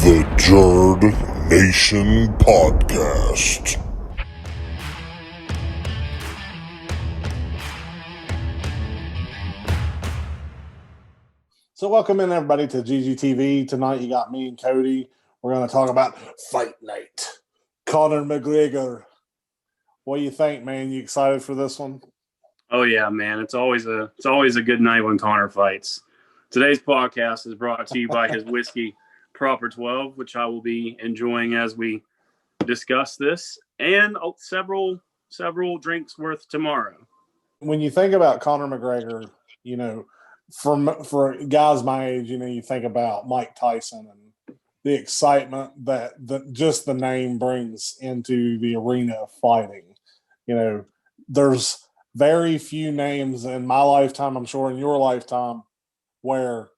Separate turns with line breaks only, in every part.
The Jerd Nation Podcast.
So welcome in everybody to GGTV. Tonight you got me and Cody. We're going to talk about Fight Night. Conor McGregor. What do you think, man? You excited for this one?
Oh yeah, man. It's always a good night when Conor fights. Today's podcast is brought to you by his whiskey Proper 12, which I will be enjoying as we discuss this, and several drinks worth tomorrow.
When you think about Conor McGregor, you know, for guys my age, you know, you think about Mike Tyson and the excitement that just the name brings into the arena of fighting. You know, there's very few names in my lifetime, I'm sure in your lifetime, where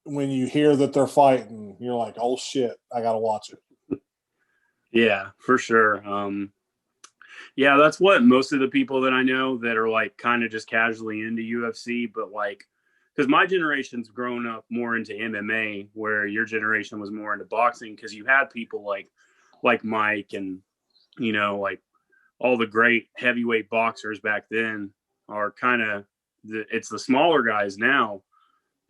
when you hear that they're fighting, you're like, oh shit, I got to watch it.
Yeah, for sure. Yeah, that's what most of the people that I know that are like kind of just casually into UFC, but like, because my generation's grown up more into MMA, where your generation was more into boxing, because you had people like Mike and, you know, like all the great heavyweight boxers back then are kind of it's the smaller guys now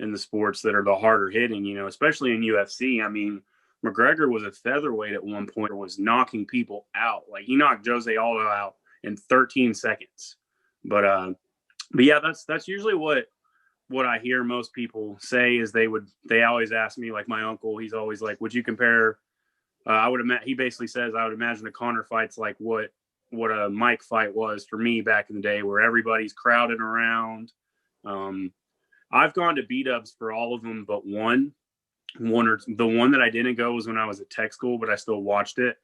in the sports that are the harder hitting, you know, especially in UFC. I mean, McGregor was a featherweight at one point, was knocking people out. Like he knocked Jose Aldo out in 13 seconds. But yeah, that's usually what I hear most people say is they always ask me, like my uncle, he's always like, would you compare, he basically says, I would imagine a Conor fight's like what a Mike fight was for me back in the day, where everybody's crowded around. I've gone to B-dubs for all of them but one, or the one that I didn't go was when I was at tech school, but I still watched it.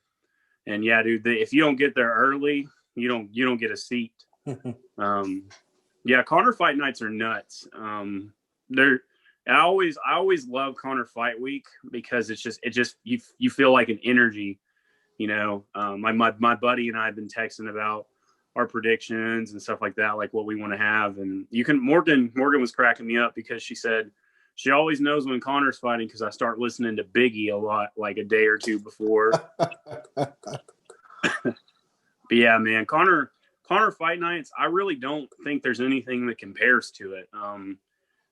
And yeah, dude, if you don't get there early, you don't get a seat. Yeah, Conor fight nights are nuts. I always love Conor fight week because it's just you feel like an energy, you know. My buddy and I have been texting about our predictions and stuff like that, like what we want to have. And Morgan was cracking me up because she said she always knows when Conor's fighting because I start listening to Biggie a lot, like a day or two before. But yeah, man, Conor fight nights, I really don't think there's anything that compares to it.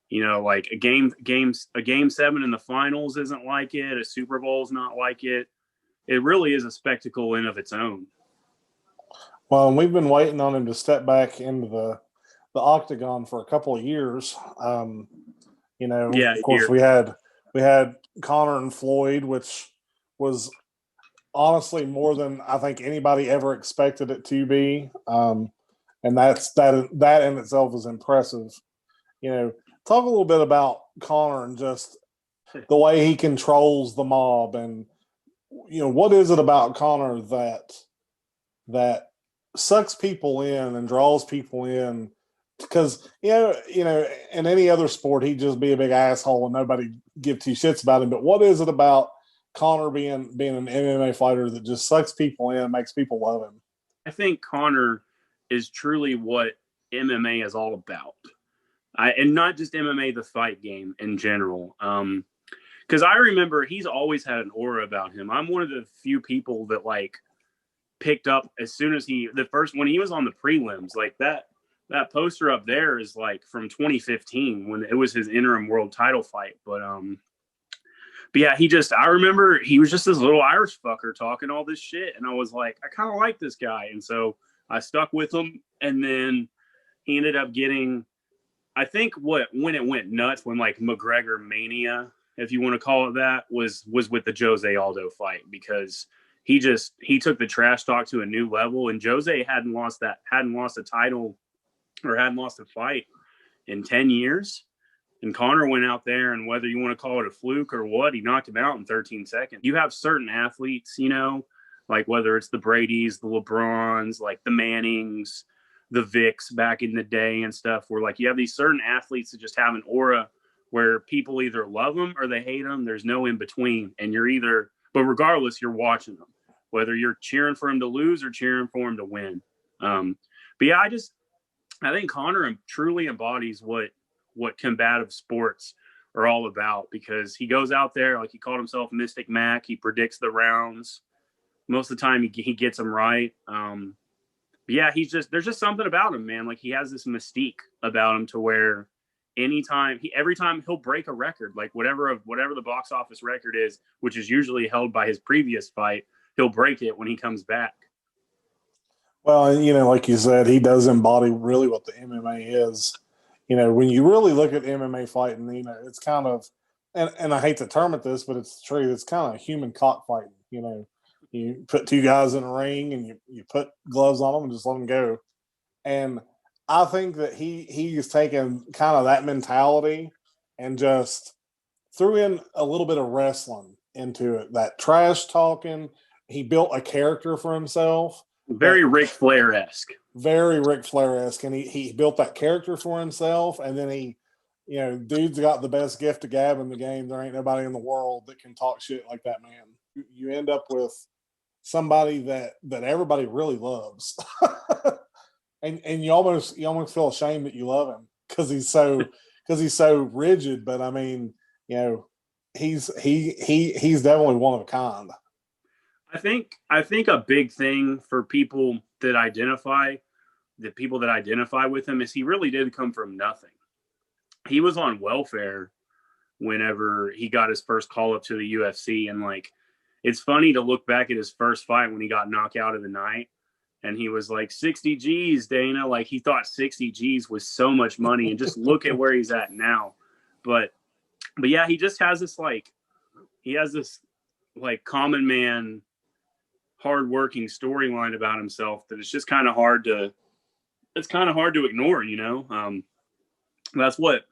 You know, like a game 7 in the finals isn't like it. A Super Bowl's not like it. It really is a spectacle in of its own.
Well, we've been waiting on him to step back into the OCTAGON for a couple of years. You know,
yeah,
of course, we had Conor and Floyd, which was honestly more than I think anybody ever expected it to be. And that in itself is impressive. You know, talk a little bit about Conor and just the way he controls the mob, and you know, what is it about Conor that sucks people in and draws people in? Because you know, in any other sport he'd just be a big asshole and nobody give two shits about him. But what is it about Conor being an MMA fighter that just sucks people in and makes people love him?
I think Conor is truly what MMA is all about. And not just MMA, the fight game in general. Because I remember he's always had an aura about him. I'm one of the few people that like picked up as soon as when he was on the prelims, like that poster up there is like from 2015 when it was his interim world title fight. But yeah, I remember he was just this little Irish fucker talking all this shit. And I was like, I kind of like this guy. And so I stuck with him. And then he ended up getting, I think when it went nuts, when like McGregor mania, if you want to call it that, was with the Jose Aldo fight, because he took the trash talk to a new level, and Jose hadn't lost a title or hadn't lost a fight in 10 years. And Conor went out there, and whether you want to call it a fluke or what, he knocked him out in 13 seconds. You have certain athletes, you know, like whether it's the Bradys, the LeBrons, like the Mannings, the Vicks back in the day and stuff, where like you have these certain athletes that just have an aura where people either love them or they hate them. There's no in between. And but regardless, you're watching them, whether you're cheering for him to lose or cheering for him to win. But yeah, I think Conor truly embodies what combative sports are all about, because he goes out there, like he called himself Mystic Mac. He predicts the rounds. Most of the time he gets them right. Yeah, there's just something about him, man. Like, he has this mystique about him to where every time he'll break a record, like whatever the box office record is, which is usually held by his previous fight, he'll break it when he comes back.
Well, like you said, he does embody really what the MMA is. When you really look at MMA fighting, it's kind of, and I hate to term it this, but it's true. It's kind of human cockfighting. You put two guys in a ring and you put gloves on them and just let them go. And I think that he's taken kind of that mentality and just threw in a little bit of wrestling into it. That trash talking. He built a character for himself.
Very Ric Flair-esque.
Very Ric Flair-esque. And he built that character for himself. And then dude's got the best gift of gab in the game. There ain't nobody in the world that can talk shit like that man. You end up with somebody that everybody really loves. and you almost feel ashamed that you love him because he's so rigid. But I mean, he's definitely one of a kind.
I think a big thing for people that identify with him is he really did come from nothing. He was on welfare whenever he got his first call up to the UFC. And like, it's funny to look back at his first fight when he got knocked out of the night. And he was like, 60 G's, Dana. Like, he thought 60 G's was so much money. And just look at where he's at now. But yeah, he just has this common man, hardworking storyline about himself that it's just kind of hard to ignore, That's what,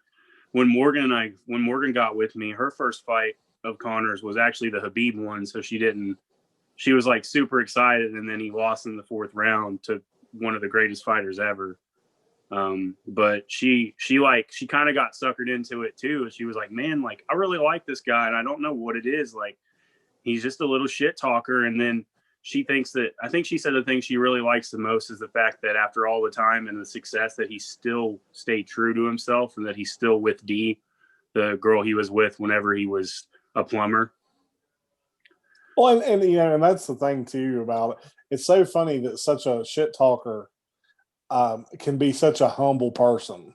when Morgan got with me, her first fight of Conor's was actually the Khabib one. So she was like super excited. And then he lost in the fourth round to one of the greatest fighters ever. But she kind of got suckered into it too. She was like, man, like, I really like this guy and I don't know what it is. Like, he's just a little shit talker. And then I think she said the thing she really likes the most is the fact that after all the time and the success that he still stayed true to himself and that he's still with Dee, the girl he was with whenever he was a plumber.
Well, and that's the thing too about it. It's so funny that such a shit talker can be such a humble person,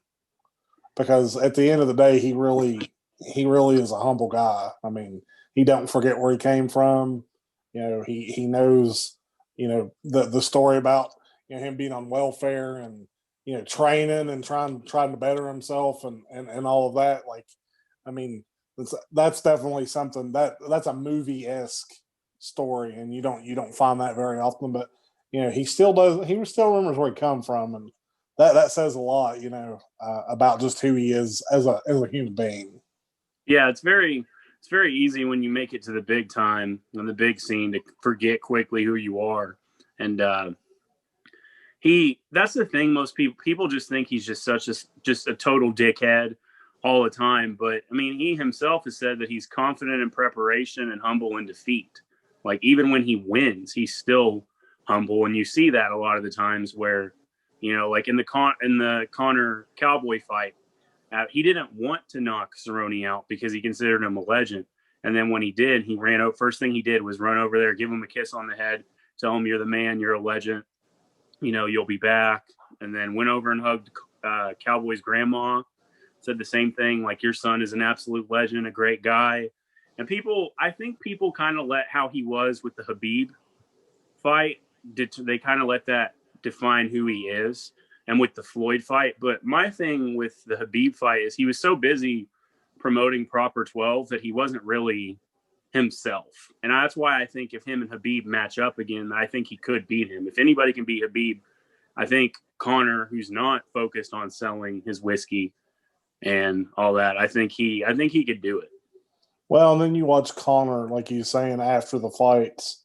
because at the end of the day, he really is a humble guy. I mean, he don't forget where he came from. He knows, the story about, him being on welfare and, training and trying to better himself and all of that. Like, I mean, that's definitely something that's a movie-esque story, and you don't find that very often. But he still remembers where he come from, and that says a lot, about just who he is as a human being.
Yeah, it's very easy when you make it to the big time on the big scene to forget quickly who you are. And that's the thing. Most people just think he's just just a total dickhead all the time. But I mean, he himself has said that he's confident in preparation and humble in defeat. Like, even when he wins, he's still humble. And you see that a lot of the times where, like in the Conor Cowboy fight, he didn't want to knock Cerrone out because he considered him a legend. And then when he did, he ran out. First thing he did was run over there, give him a kiss on the head, tell him, you're the man, you're a legend, you'll be back. And then went over and hugged Cowboy's grandma, said the same thing, like, your son is an absolute legend, a great guy. And I think people kind of let how he was with the Khabib fight, they kind of let that define who he is. And with the Floyd fight. But my thing with the Khabib fight is he was so busy promoting Proper 12 that he wasn't really himself. And that's why I think if him and Khabib match up again, I think he could beat him. If anybody can beat Khabib, I think Conor, who's not focused on selling his whiskey and all that, I think he could do it.
Well, and then you watch Conor, like you saying, after the fights,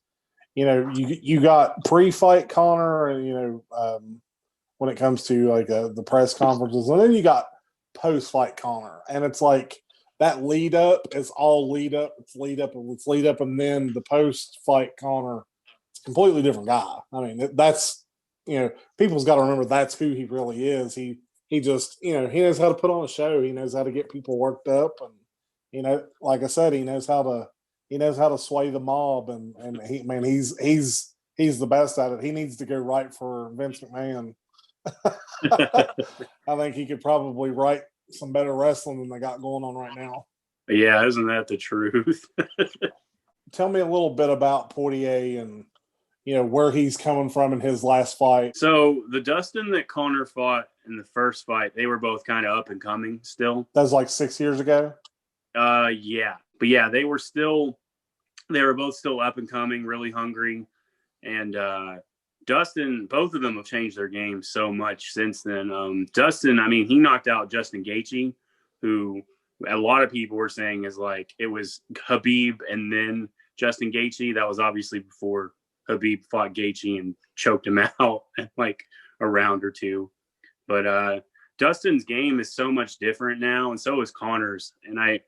you got pre-fight Conor, and when it comes to like the press conferences, and then you got post-fight Conor, and it's like that lead up is all lead up. It's lead up, and then the post-fight Conor, it's a completely different guy. I mean, that's people's got to remember that's who he really is. He just he knows how to put on a show. He knows how to get people worked up, and like I said, he knows how to sway the mob, and he's the best at it. He needs to go write for Vince McMahon. I think he could probably write some better wrestling than they got going on right now.
Yeah, isn't that the truth?
Tell me a little bit about Poirier and where he's coming from in his last fight.
So the Dustin that Conor fought in the first fight, they were both kind of up and coming still.
That was like 6 years ago.
Yeah, but yeah, they were both still up and coming, really hungry, and Dustin, both of them have changed their game so much since then. Dustin, I mean, he knocked out Justin Gaethje, who a lot of people were saying is like it was Khabib and then Justin Gaethje. That was obviously before Khabib fought Gaethje and choked him out in like a round or two. But Dustin's game is so much different now, and so is Conor's. And I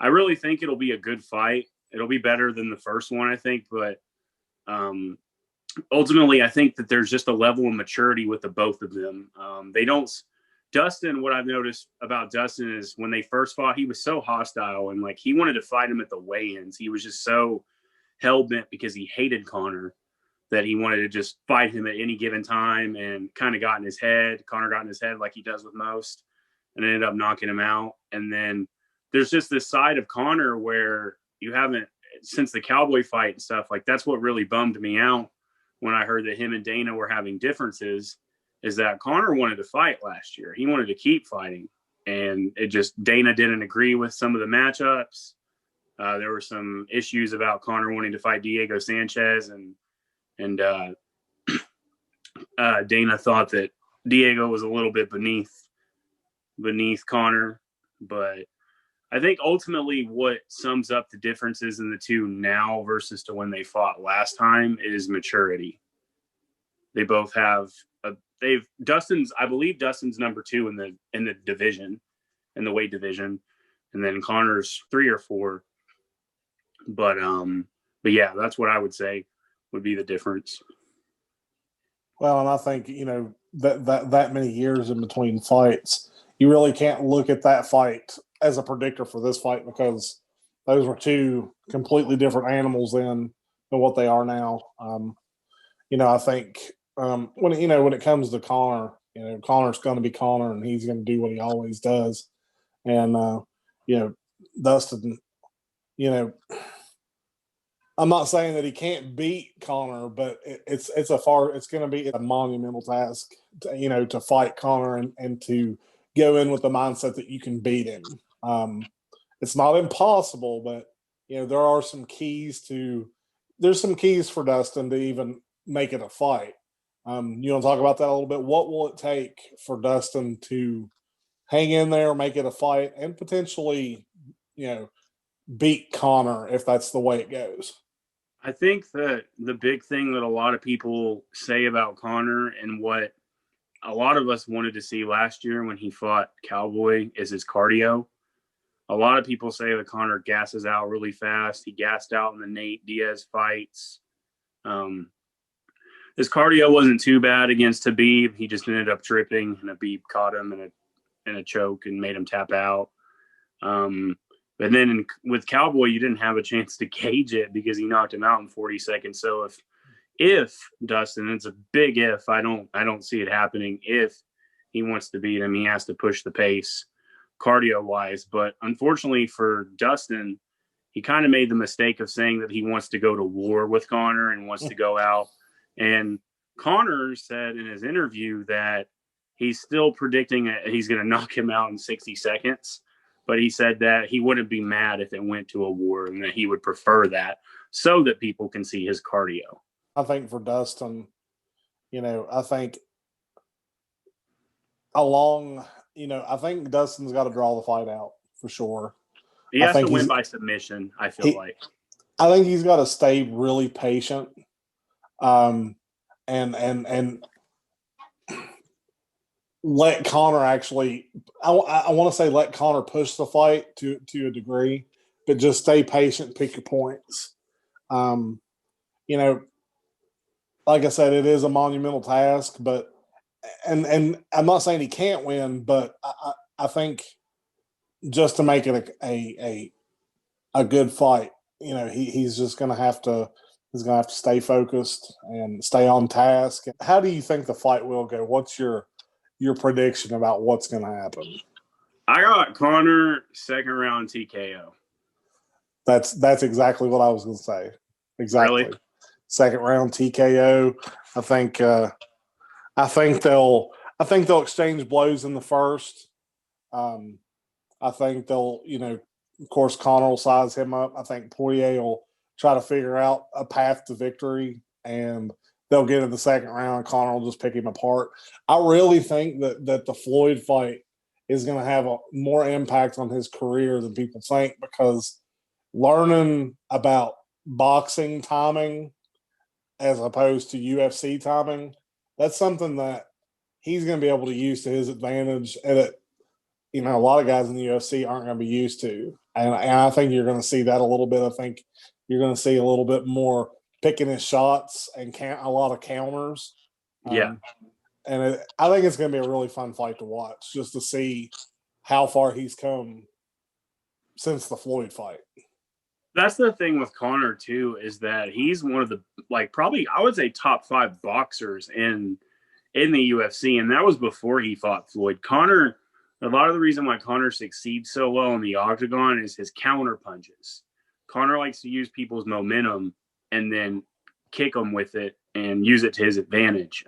really think it'll be a good fight. It'll be better than the first one, I think. But ultimately, I think that there's just a level of maturity with the both of them. Dustin, what I've noticed about Dustin is when they first fought, he was so hostile and like he wanted to fight him at the weigh-ins. He was just so hell-bent because he hated Conor that he wanted to just fight him at any given time, and kind of got in his head. Conor got in his head like he does with most, and ended up knocking him out. And then there's just this side of Conor where you haven't, since the Cowboy fight and stuff, like that's what really bummed me out when I heard that him and Dana were having differences, is that Conor wanted to fight last year. He wanted to keep fighting, and Dana didn't agree with some of the matchups. There were some issues about Conor wanting to fight Diego Sanchez, and Dana thought that Diego was a little bit beneath Conor. But I think ultimately what sums up the differences in the two now versus to when they fought last time is maturity. They both have I believe Dustin's number 2 in the division, in the weight division, and then Conor's 3 or 4. But yeah, that's what I would say would be the difference.
Well, and I think that many years in between fights, you really can't look at that fight as a predictor for this fight, because those were two completely different animals than what they are now. I think when it comes to Conor, Conor's going to be Conor, and he's going to do what he always does. And Dustin, I'm not saying that he can't beat Conor, but it's going to be a monumental task, to fight Conor and to go in with the mindset that you can beat him. It's not impossible, but there's some keys for Dustin to even make it a fight. You want to talk about that a little bit? What will it take for Dustin to hang in there, make it a fight, and potentially, beat Conor if that's the way it goes?
I think that the big thing that a lot of people say about Conor, and what a lot of us wanted to see last year when he fought Cowboy, is his cardio. A lot of people say that Conor gasses out really fast. He gassed out in the Nate Diaz fights. His cardio wasn't too bad against Khabib. He just ended up tripping, and Khabib caught him in a choke and made him tap out. But then with Cowboy, you didn't have a chance to gauge it because he knocked him out in 40 seconds. So if Dustin, it's a big if, I don't see it happening. If he wants to beat him, he has to push the pace cardio wise. But unfortunately for Dustin, he kind of made the mistake of saying that he wants to go to war with Conor and wants to go out. And Conor said in his interview that he's still predicting he's going to knock him out in 60 seconds. But he said that he wouldn't be mad if it went to a war, and that he would prefer that so that people can see his cardio.
I think for Dustin, I think I think Dustin's got to draw the fight out for sure.
He has to win by submission, I feel like.
I think he's got to stay really patient. And let Conor actually, I want to say let Conor push the fight to a degree, but just stay patient, pick your points. Like I said, it is a monumental task, but and I'm not saying he can't win, but I think just to make it a good fight. He's just going to have to stay focused and stay on task. How do you think the fight will go? What's your prediction about what's going to happen?
I got Conor second round TKO.
That's exactly what I was going to say. Exactly.
Really?
Second round TKO. I think they'll exchange blows in the first. I think they'll, of course, Conor will size him up. I think Poirier will try to figure out a path to victory, and they'll get in the second round. Conor will just pick him apart. I really think that the Floyd fight is going to have a more impact on his career than people think, because learning about boxing timing as opposed to UFC timing, that's something that he's going to be able to use to his advantage, and a lot of guys in the UFC aren't going to be used to. And I think you're going to see that a little bit. I think you're going to see a little bit more picking his shots and a lot of counters.
Yeah.
I think it's going to be a really fun fight to watch, just to see how far he's come since the Floyd fight.
That's the thing with Conor too, is that he's one of the, probably I would say top 5 boxers in the UFC, and that was before he fought Floyd. Conor, a lot of the reason why Conor succeeds so well in the octagon is his counter punches. Conor likes to use people's momentum and then kick them with it and use it to his advantage.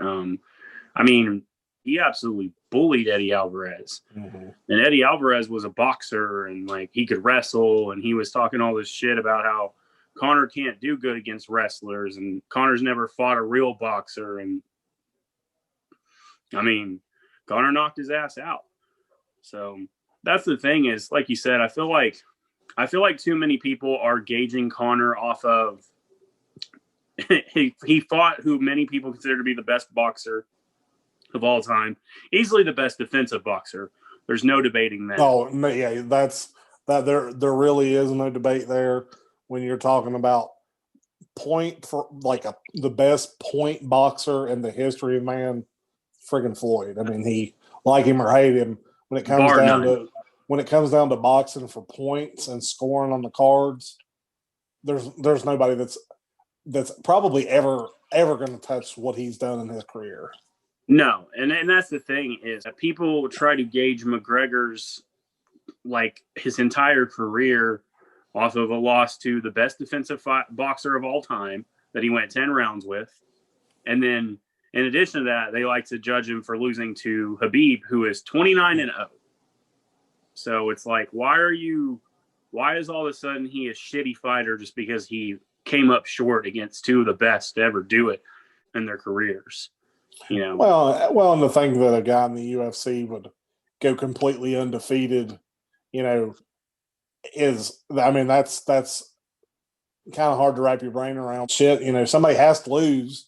He absolutely bullied Eddie Alvarez.
Mm-hmm.
And Eddie Alvarez was a boxer, and he could wrestle, and he was talking all this shit about how Conor can't do good against wrestlers, and Conor's never fought a real boxer. And Conor knocked his ass out. So that's the thing, is, like you said, I feel like too many people are gauging Conor off of he fought who many people consider to be the best boxer of all time, easily the best defensive boxer. There's no debating that.
Oh, yeah, there really is no debate there when you're talking about point for the best point boxer in the history of man, friggin' Floyd. He, like him or hate him, when it comes down to boxing for points and scoring on the cards, there's nobody that's probably ever going to touch what he's done in his career.
No, and that's the thing, is that people try to gauge McGregor's his entire career off of a loss to the best defensive boxer of all time that he went 10 rounds with. And then in addition to that, they like to judge him for losing to Khabib, who is 29-0. So it's why is all of a sudden he a shitty fighter just because he came up short against 2 of the best to ever do it in their careers?
Well, and to think that a guy in the UFC would go completely undefeated, that's kind of hard to wrap your brain around. Shit, somebody has to lose.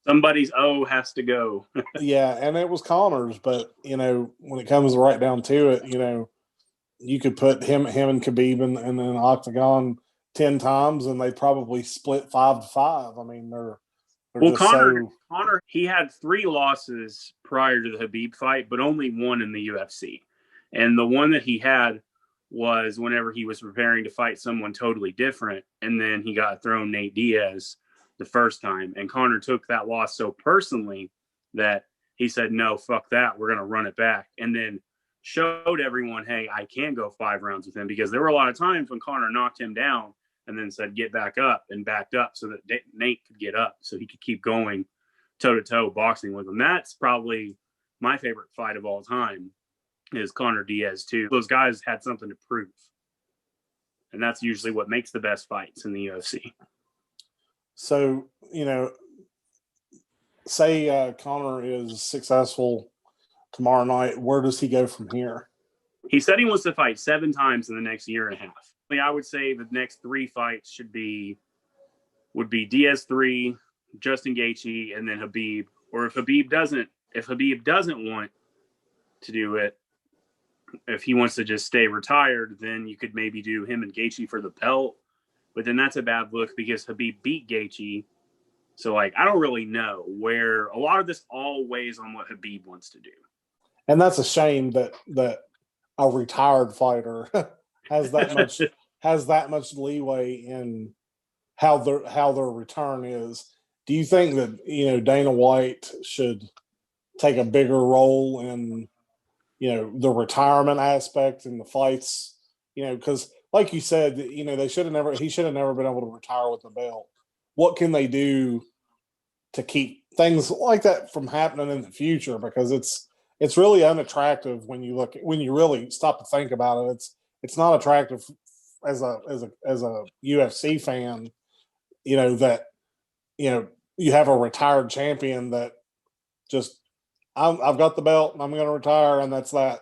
Somebody's has to go.
Yeah, and it was Conor's, but when it comes right down to it, you could put him and Khabib in an octagon 10 times, and they'd probably split 5-5.
Conor, he had 3 losses prior to the Khabib fight, but only 1 in the UFC. And the one that he had was whenever he was preparing to fight someone totally different, and then he got thrown Nate Diaz the first time. And Conor took that loss so personally that he said, no, fuck that, we're going to run it back. And then showed everyone, hey, I can go 5 rounds with him, because there were a lot of times when Conor knocked him down and then said, get back up, and backed up so that Nate could get up so he could keep going toe-to-toe boxing with him. That's probably my favorite fight of all time, is Conor Diaz too. Those guys had something to prove. And that's usually what makes the best fights in the UFC.
So, say Conor is successful tomorrow night, where does he go from here?
He said he wants to fight 7 times in the next year and a half. I would say the next 3 fights would be Diaz 3, Justin Gaethje, and then Khabib. Or if Khabib doesn't want to do it, if he wants to just stay retired, then you could maybe do him and Gaethje for the belt. But then that's a bad look, because Khabib beat Gaethje. So I don't really know, where a lot of this all weighs on what Khabib wants to do. And
that's a shame that a retired fighter has that has that much leeway in how their return is. Do you think that Dana White should take a bigger role in the retirement aspect and the fights? Because like you said, he should have never been able to retire with the belt. What can they do to keep things like that from happening in the future? Because it's really unattractive when you really stop to think about it. It's not attractive as a UFC fan, that you have a retired champion that just I've got the belt and I'm going to retire, and that's that.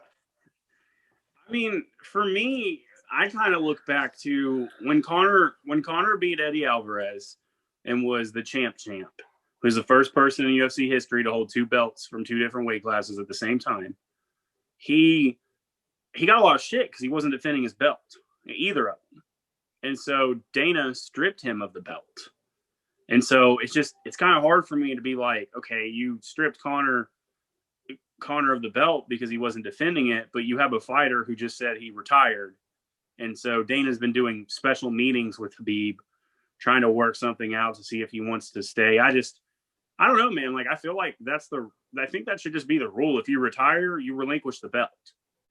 I mean, for me, I kind of look back to when Conor beat Eddie Alvarez and was the champ, who was the first person in UFC history to hold two belts from two different weight classes at the same time. He got a lot of shit because he wasn't defending his belt, either of them. And so Dana stripped him of the belt. And so it's kind of hard for me to be like, okay, you stripped Conor of the belt because he wasn't defending it, but you have a fighter who just said he retired. And so Dana's been doing special meetings with Khabib, trying to work something out to see if he wants to stay. I don't know, man. Like, I feel like I think that should just be the rule. If you retire, you relinquish the belt.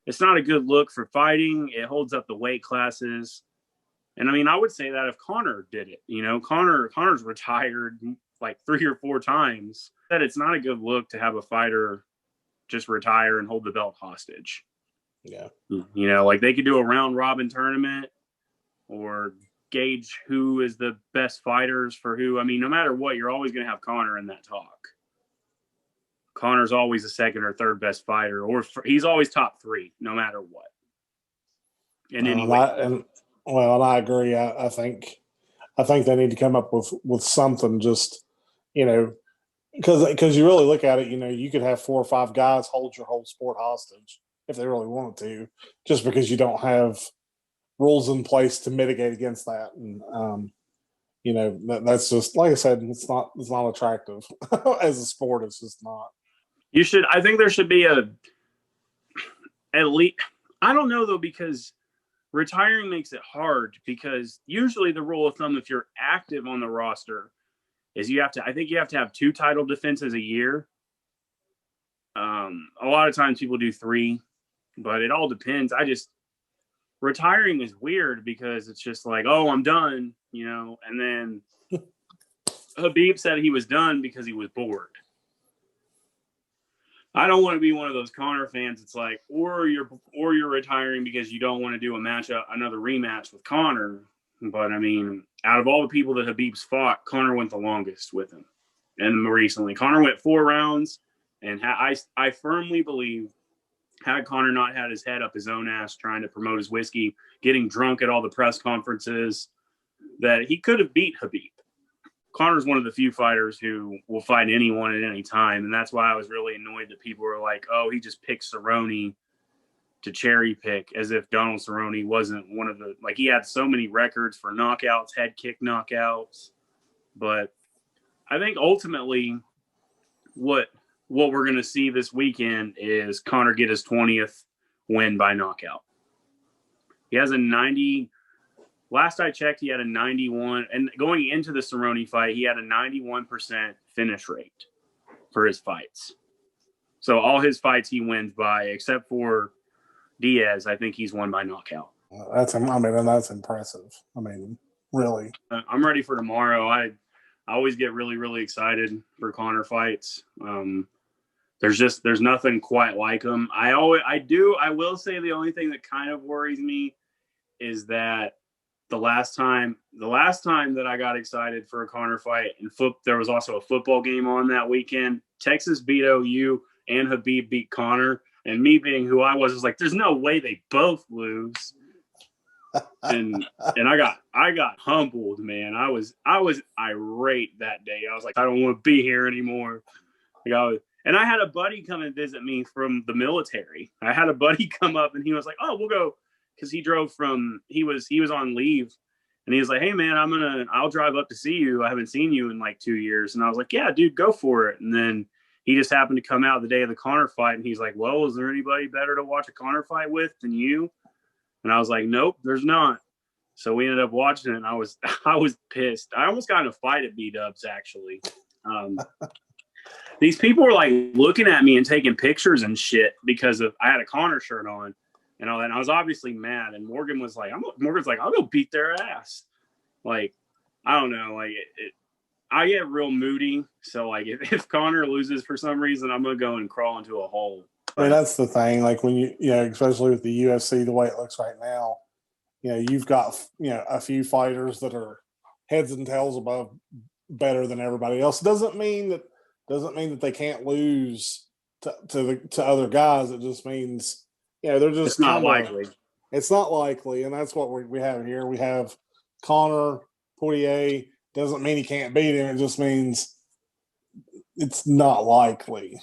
It's not a good look for fighting. It holds up the weight classes. And I mean, I would say that if Conor did it, Conor's retired like 3 or 4 times, that it's not a good look to have a fighter just retire and hold the belt hostage.
Yeah.
Like they could do a round robin tournament or gauge who is the best fighters for who. I mean, no matter what, you're always going to have Conor in that talk. Conor's always the second or third best fighter, or he's always top 3, no matter what. And
I agree. I think they need to come up with something, just because you really look at it, you could have 4 or 5 guys hold your whole sport hostage if they really wanted to, just because you don't have rules in place to mitigate against that. And that's just, like I said, it's not attractive as a sport. It's just not.
I think there should be at least, I don't know though, because retiring makes it hard, because usually the rule of thumb, if you're active on the roster, is you have to have 2 title defenses a year. A lot of times people do 3, but it all depends. Retiring is weird because it's just like, oh, I'm done, and then Khabib said he was done because he was bored. I don't want to be one of those Conor fans. It's like, or you're retiring because you don't want to do another rematch with Conor. But I mean, out of all the people that Khabib's fought, Conor went the longest with him. And recently, Conor went 4 rounds, and I firmly believe, had Conor not had his head up his own ass trying to promote his whiskey, getting drunk at all the press conferences, that he could have beat Khabib. Conor's one of the few fighters who will fight anyone at any time, and that's why I was really annoyed that people were like, oh, he just picked Cerrone to cherry pick, as if Donald Cerrone wasn't one of the, like, he had so many records for knockouts, head kick knockouts. But I think ultimately what we're going to see this weekend is Conor get his 20th win by knockout. He has a 90. Last I checked, he had a 91. And going into the Cerrone fight, he had a 91% finish rate for his fights. So all his fights he wins by, except for Diaz, I think he's won by knockout.
That's impressive. I mean, really.
I'm ready for tomorrow. I always get really, really excited for Conor fights. There's nothing quite like him. I will say the only thing that kind of worries me is that the last time that I got excited for a Conor fight, and there was also a football game on that weekend. Texas beat OU and Khabib beat Conor, and me being who I was like, there's no way they both lose. and I got humbled, man. I was irate that day. I was like, I don't want to be here anymore. And I had a buddy come and visit me from the military. I had a buddy come up, and he was like, oh, we'll go. Because he was on leave, and he was like, hey man, I'll drive up to see you. I haven't seen you in like 2 years. And I was like, yeah, dude, go for it. And then he just happened to come out the day of the Conor fight, and he's like, well, is there anybody better to watch a Conor fight with than you? And I was like, nope, there's not. So we ended up watching it, and I was pissed. I almost got in a fight at B-Dubs, actually. These people were like looking at me and taking pictures and shit because I had a Conor shirt on and all that. And I was obviously mad. And Morgan's like, I'll go beat their ass. Like, I don't know. Like, I get real moody. So, like, if Conor loses for some reason, I'm going to go and crawl into a hole.
I mean, that's the thing. Like, when especially with the UFC, the way it looks right now, you've got, a few fighters that are heads and tails above better than everybody else. Doesn't mean that they can't lose to other guys. It just means, they're just
it's not likely.
It's not likely. And that's what we have here. We have Conor Poirier. Doesn't mean he can't beat him. It just means it's not likely.